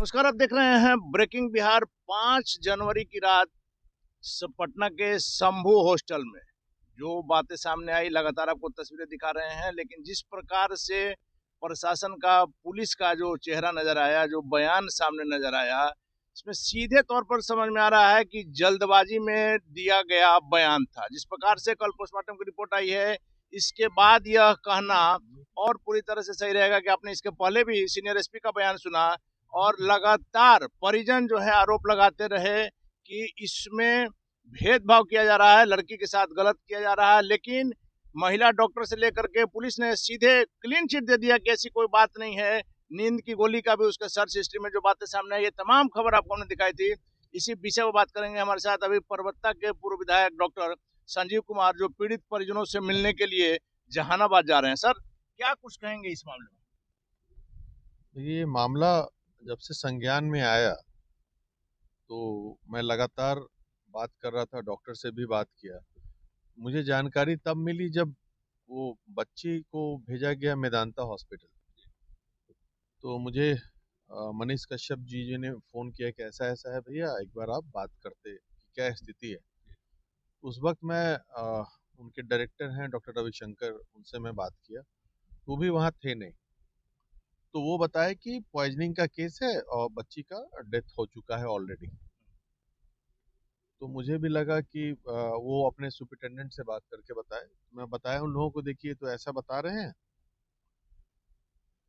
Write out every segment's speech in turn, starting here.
नमस्कार, आप देख रहे हैं ब्रेकिंग बिहार। 5 जनवरी की रात पटना के शंभू हॉस्टल में जो बातें सामने आई, लगातार आपको तस्वीरें दिखा रहे हैं। लेकिन जिस प्रकार से प्रशासन का, पुलिस का जो चेहरा नजर आया, जो बयान सामने नजर आया, इसमें सीधे तौर पर समझ में आ रहा है कि जल्दबाजी में दिया गया बयान था। जिस प्रकार से कल पोस्टमार्टम की रिपोर्ट आई है, इसके बाद यह कहना और पूरी तरह से सही रहेगा कि आपने इसके पहले भी सीनियर एसपी का बयान सुना और लगातार परिजन जो है आरोप लगाते रहे कि इसमें भेदभाव किया जा रहा है, लड़की के साथ गलत किया जा रहा है। लेकिन महिला डॉक्टर से लेकर के पुलिस ने सीधे क्लीन चिट दे दिया कि ऐसी कोई बात नहीं है। नींद की गोली का भी उसके सर्च हिस्ट्री में जो बातें सामने आई, ये तमाम खबर आपको हमने दिखाई थी। इसी विषय पर बात करेंगे। हमारे साथ अभी परबत्ता के पूर्व विधायक डॉक्टर संजीव कुमार, जो पीड़ित परिजनों से मिलने के लिए जहानाबाद जा रहे हैं। सर, क्या कुछ कहेंगे इस मामले में? ये मामला जब से संज्ञान में आया तो मैं लगातार बात कर रहा था, डॉक्टर से भी बात किया। मुझे जानकारी तब मिली जब वो बच्ची को भेजा गया मेदांता हॉस्पिटल। तो मुझे मनीष कश्यप जी ने फ़ोन किया कि ऐसा ऐसा है भैया, एक बार आप बात करते कि क्या स्थिति है। उस वक्त मैं उनके डायरेक्टर हैं डॉक्टर रविशंकर, उनसे मैं बात किया। वो भी वहाँ थे नहीं। तो वो बताया कि पॉइजनिंग का केस है और बच्ची का डेथ हो चुका है ऑलरेडी। तो मुझे भी लगा कि वो अपने सुपरिटेंडेंट से बात करके बताए। मैं बताया उन लोगों को, देखिए तो ऐसा बता रहे हैं।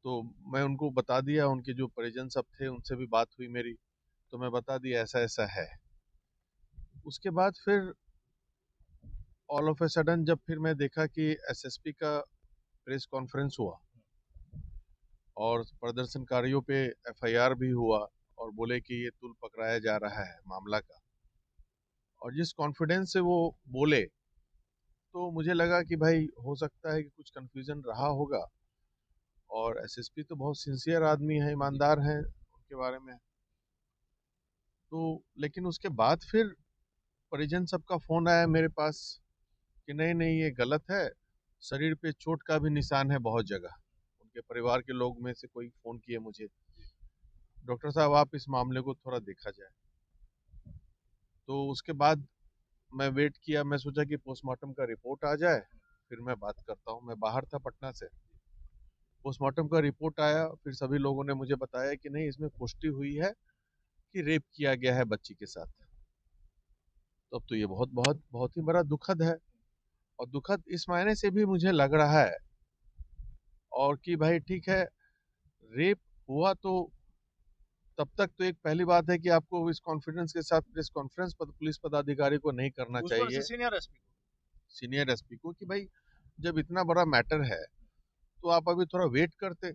तो मैं उनको बता दिया, उनके जो परिजन सब थे उनसे भी बात हुई मेरी। तो मैं बता दिया ऐसा ऐसा है। उसके बाद फिर ऑल ऑफ ए सडन जब फिर मैं देखा कि एसएसपी का प्रेस कॉन्फ्रेंस हुआ और प्रदर्शनकारियों पे एफआईआर भी हुआ और बोले कि ये तुल पकड़ाया जा रहा है मामला का, और जिस कॉन्फिडेंस से वो बोले तो मुझे लगा कि भाई हो सकता है कि कुछ कंफ्यूजन रहा होगा। और एसएसपी तो बहुत सिंसियर आदमी है, ईमानदार हैं, उनके बारे में। तो लेकिन उसके बाद फिर परिजन सबका फोन आया मेरे पास कि नहीं नहीं ये गलत है, शरीर पे चोट का भी निशान है बहुत जगह। उनके परिवार के लोग में से कोई फोन किए मुझे, डॉक्टर साहब आप इस मामले को थोड़ा देखा जाए। तो उसके बाद मैं वेट किया, मैं सोचा कि पोस्टमार्टम का रिपोर्ट आ जाए फिर मैं बात करता हूँ। मैं बाहर था पटना से। पोस्टमार्टम का रिपोर्ट आया, फिर सभी लोगों ने मुझे बताया कि नहीं इसमें पुष्टि हुई है कि रेप किया गया है बच्ची के साथ। तो अब तो ये बहुत बहुत बहुत ही बड़ा दुखद है, और दुखद इस मायने से भी मुझे लग रहा है और कि भाई ठीक है, रेप हुआ तो तब तक तो एक पहली बात है कि आपको इस कॉन्फिडेंस के साथ प्रेस कॉन्फ्रेंस पुलिस पदाधिकारी को नहीं करना उस पर से चाहिए, सीनियर एसपी को, कि भाई जब इतना बड़ा मैटर है तो आप अभी थोड़ा वेट करते।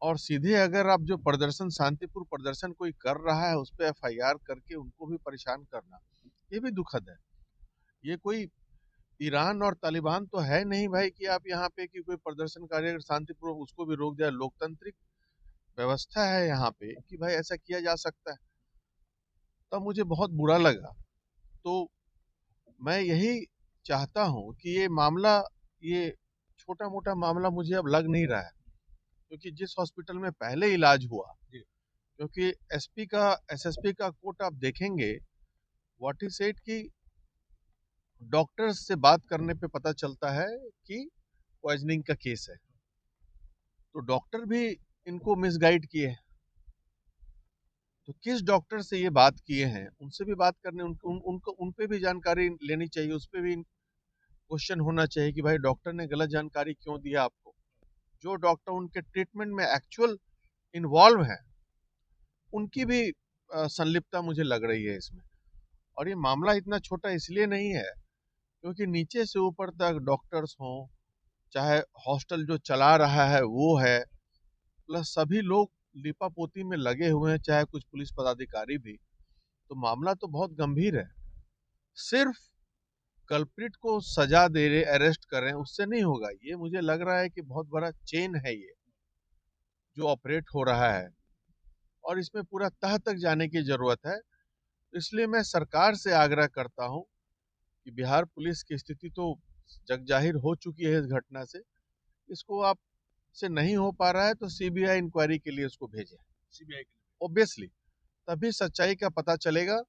और सीधे अगर आप जो प्रदर्शन, शांतिपूर्ण प्रदर्शन कोई कर रहा है उस पर एफआईआर करके उनको भी परेशान करना, ये भी दुखद है। ये कोई ईरान और तालिबान तो है नहीं भाई कि आप यहाँ पे कि कोई प्रदर्शनकारी अगर शांतिपूर्वक उसको भी रोक दिया। लोकतांत्रिक व्यवस्था है यहाँ पे कि भाई ऐसा किया जा सकता है। तब मुझे बहुत बुरा लगा। तो मैं यही चाहता हूँ कि ये मामला, ये छोटा मोटा मामला मुझे अब लग नहीं रहा है, क्योंकि जिस हॉस्पिटल में पहले इलाज हुआ, क्योंकि एसपी का, एसएसपी का कोट आप देखेंगे, व्हाट इज सेड कि डॉक्टर्स से बात करने पे पता चलता है कि पॉइजनिंग का केस है। तो डॉक्टर भी इनको मिसगाइड किए हैं। तो किस डॉक्टर से ये बात किए हैं उनसे भी बात करने, उनको उन पे भी जानकारी लेनी चाहिए, उस पे भी क्वेश्चन होना चाहिए कि भाई डॉक्टर ने गलत जानकारी क्यों दिया आपको। जो डॉक्टर उनके ट्रीटमेंट में एक्चुअल इन्वॉल्व है उनकी भी संलिप्तता मुझे लग रही है इसमें। और ये मामला इतना छोटा इसलिए नहीं है क्योंकि नीचे से ऊपर तक डॉक्टर्स हों, चाहे हॉस्टल जो चला रहा है वो है, प्लस सभी लोग लिपापोती में लगे हुए हैं, चाहे कुछ पुलिस पदाधिकारी भी। तो मामला तो बहुत गंभीर है। सिर्फ कल्प्रिट को सजा दे रहे, अरेस्ट कर रहे हैं, उससे नहीं होगा। ये मुझे लग रहा है कि बहुत बड़ा चेन है ये जो ऑपरेट हो रहा है, और इसमें पूरा तह तक जाने की जरूरत है। इसलिए मैं सरकार से आग्रह करता हूं कि बिहार पुलिस की स्थिति तो जग जाहिर हो चुकी है इस घटना से। इसको आप से नहीं हो पा रहा है तो सीबीआई इंक्वायरी के लिए उसको भेजें। सीबीआई के ऑब्वियसली तभी सच्चाई का पता चलेगा।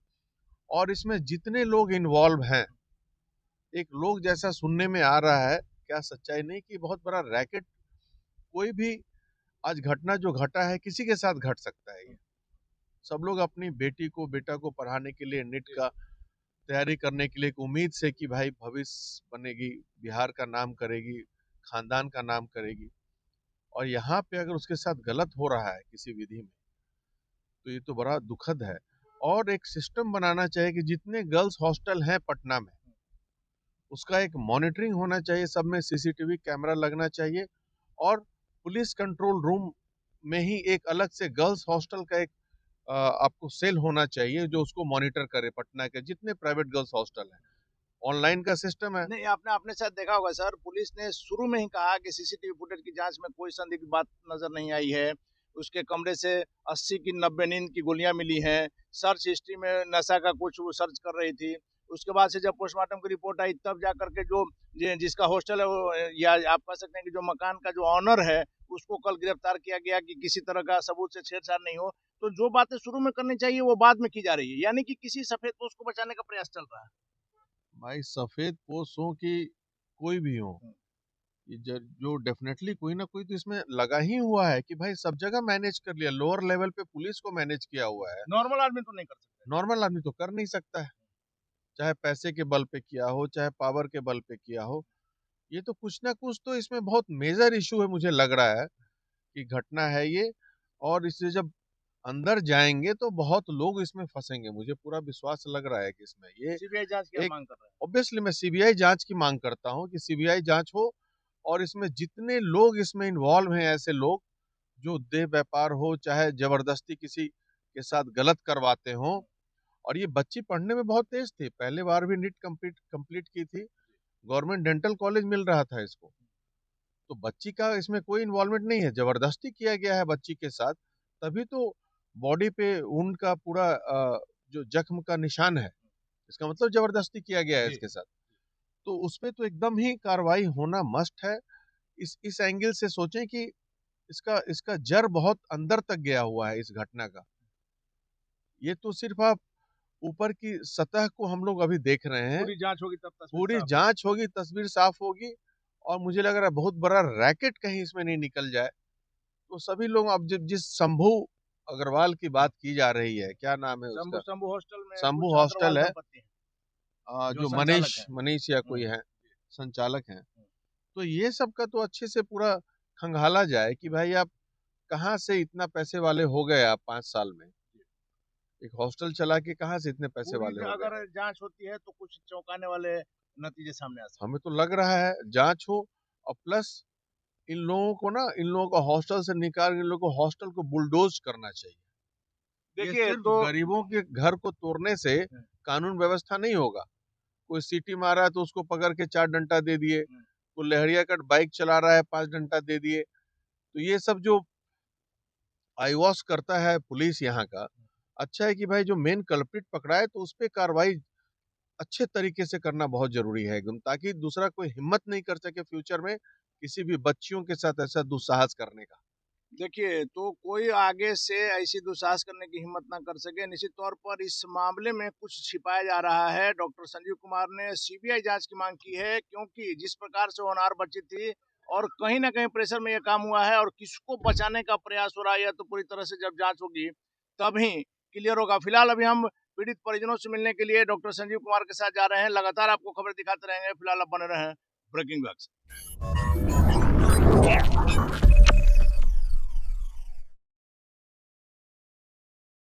और इसमें जितने लोग इन्वॉल्व हैं, एक लोग जैसा सुनने में आ रहा है, क्या सच्चाई नहीं कि बहुत बड़ा रैकेट, कोई भी आज घटना जो घटा है किसी के साथ घट सकता है। ये सब लोग अपनी बेटी को बेटा को पढ़ाने के लिए नीट का तैयारी करने के लिए एक उम्मीद से कि भाई भविष्य बनेगी, बिहार का नाम करेगी, खानदान का नाम करेगी, और यहाँ पे अगर उसके साथ गलत हो रहा है किसी विधि में, तो ये तो बड़ा दुखद है। और एक सिस्टम बनाना चाहिए कि जितने गर्ल्स हॉस्टल हैं पटना में, उसका एक मॉनिटरिंग होना चाहिए, सब में सीसीटीवी कैमरा लगना चाहिए, और पुलिस कंट्रोल रूम में ही एक अलग से गर्ल्स हॉस्टल का एक आपको सेल होना चाहिए जो उसको मॉनिटर करे। पटना के जितने प्राइवेट गर्ल्स हॉस्टल हैं, ऑनलाइन का सिस्टम है। नहीं, आपने आपने शायद देखा होगा सर, पुलिस ने शुरू में ही कहा कि सीसीटीवी फुटेज की जांच में कोई संदिग्ध बात नजर नहीं आई है। उसके कमरे से 80 की 90 नींद की गोलियां मिली हैं। सर्च हिस्ट्री में नशा का कुछ वो सर्च कर रही थी। उसके बाद से जब पोस्टमार्टम की रिपोर्ट आई तब जा करके जो जिसका हॉस्टल है वो, या आप कह सकते हैं कि जो मकान का जो ऑनर है, उसको कल गिरफ्तार किया गया कि किसी तरह का सबूत से छेड़छाड़ नहीं हो। तो जो बातें शुरू में करनी चाहिए वो बाद में की जा रही है, यानी कि किसी सफेद पोस्ट को बचाने का प्रयास चल रहा है। भाई सफेद पोस्ट हो कि कोई भी हो, ये जो डेफिनेटली कोई ना कोई तो इसमें लगा ही हुआ है कि भाई सब जगह मैनेज कर लिया, लोअर लेवल पे पुलिस को मैनेज किया हुआ है। नॉर्मल आदमी तो नहीं कर सकता। नॉर्मल आदमी तो कर नहीं सकता है, चाहे पैसे के बल पे किया हो, चाहे पावर के बल पे किया हो। ये तो कुछ ना कुछ तो इसमें बहुत मेजर इशू है, मुझे लग रहा है कि घटना है ये। और इससे जब अंदर जाएंगे तो बहुत लोग इसमें फंसेंगे, मुझे पूरा विश्वास लग रहा है कि इसमें ये सीबीआई जांच की आप एक, मांग कर रहे हैं। ऑब्वियसली मैं सीबीआई जांच की मांग करता हूं कि सीबीआई जांच हो, और इसमें जितने लोग इसमें इन्वॉल्व हैं, ऐसे लोग जो देह व्यापार हो, चाहे जबरदस्ती किसी के साथ गलत करवाते हो। और ये बच्ची पढ़ने में बहुत तेज थी, पहले बार भी नीट कंप्लीट कंप्लीट की थी, गवर्नमेंट डेंटल कॉलेज मिल रहा था इसको। तो बच्ची का इसमें कोई इन्वॉल्वमेंट नहीं है, जबरदस्ती किया गया है बच्ची के साथ, तभी तो बॉडी पे ऊन का पूरा जो जख्म का निशान है, इसका मतलब जबरदस्ती किया गया है इसके साथ। तो उस पे तो एकदम ही कार्रवाई होना मस्ट है। इस एंगल से सोचें कि इसका इसका जड़ बहुत अंदर तक गया हुआ है इस घटना का। ये तो सिर्फ आप ऊपर की सतह को हम लोग अभी देख रहे हैं, पूरी जांच होगी तब तस्वीर पूरी साफ होगी। जांच होगी, तस्वीर साफ होगी। और मुझे लग रहा है बहुत बड़ा रैकेट कहीं इसमें नहीं निकल जाए, तो सभी लोग, अब जिस शंभू अग्रवाल की बात की जा रही है, क्या नाम है शंभू उसका, शंभू हॉस्टल में शंभू कुछ हॉस्टल अग्रवाल है, दंपति हैं जो जो संचालक मनीष हैं। मनीष या कोई हम्म, है, संचालक हैं। तो ये सब का तो अच्छे से पूरा खंगाला जाए कि भाई आप कहाँ से इतना पैसे वाले हो गए, आप 5 साल में एक हॉस्टल चला के कहाँ से इतने पैसे पूरी वाले हो गए। अगर जांच होती है तो कुछ चौंकाने वाले नतीजे सामने आ सकते हमें तो लग रहा है जांच हो, और प्लस इन लोगों को ना, इन लोगों को हॉस्टल से निकाल के इन लोगों को हॉस्टल को बुलडोज करना चाहिए। हैं। ये देखिए सिर्फ तो गरीबों के घर को तोड़ने से कानून व्यवस्था नहीं होगा। कोई सीटी मारा है तो उसको पकड़ के 4 डंडा दे दिए, कोई लहरिया कट बाइक चला रहा है 5 डंडा दे दिए। तो ये सब जो आई वॉश करता है पुलिस यहाँ का, अच्छा है कि भाई जो मेन कल्प्रिट पकड़ा है तो उस पर कार्रवाई अच्छे तरीके से करना बहुत जरूरी है एकदम, ताकि दूसरा कोई हिम्मत नहीं कर सके फ्यूचर में किसी भी बच्चियों के साथ ऐसा दुस्साहस करने का। देखिए, तो कोई आगे से ऐसी दुस्साहस करने की हिम्मत ना कर सके। निश्चित तौर पर इस मामले में कुछ छिपाया जा रहा है। डॉक्टर संजीव कुमार ने सीबीआई जांच की मांग की है, क्योंकि जिस प्रकार से होनहार बच्ची थी और कहीं ना कहीं प्रेशर में यह काम हुआ है, और किसको बचाने का प्रयास हो रहा है, यह तो पूरी तरह से जब जांच होगी तभी क्लियर होगा। फिलहाल अभी हम पीड़ित परिजनों से मिलने के लिए डॉक्टर संजीव कुमार के साथ जा रहे हैं। लगातार आपको खबर दिखाते रहेंगे। फिलहाल आप बने रहे ब्रेकिंग बैग्स।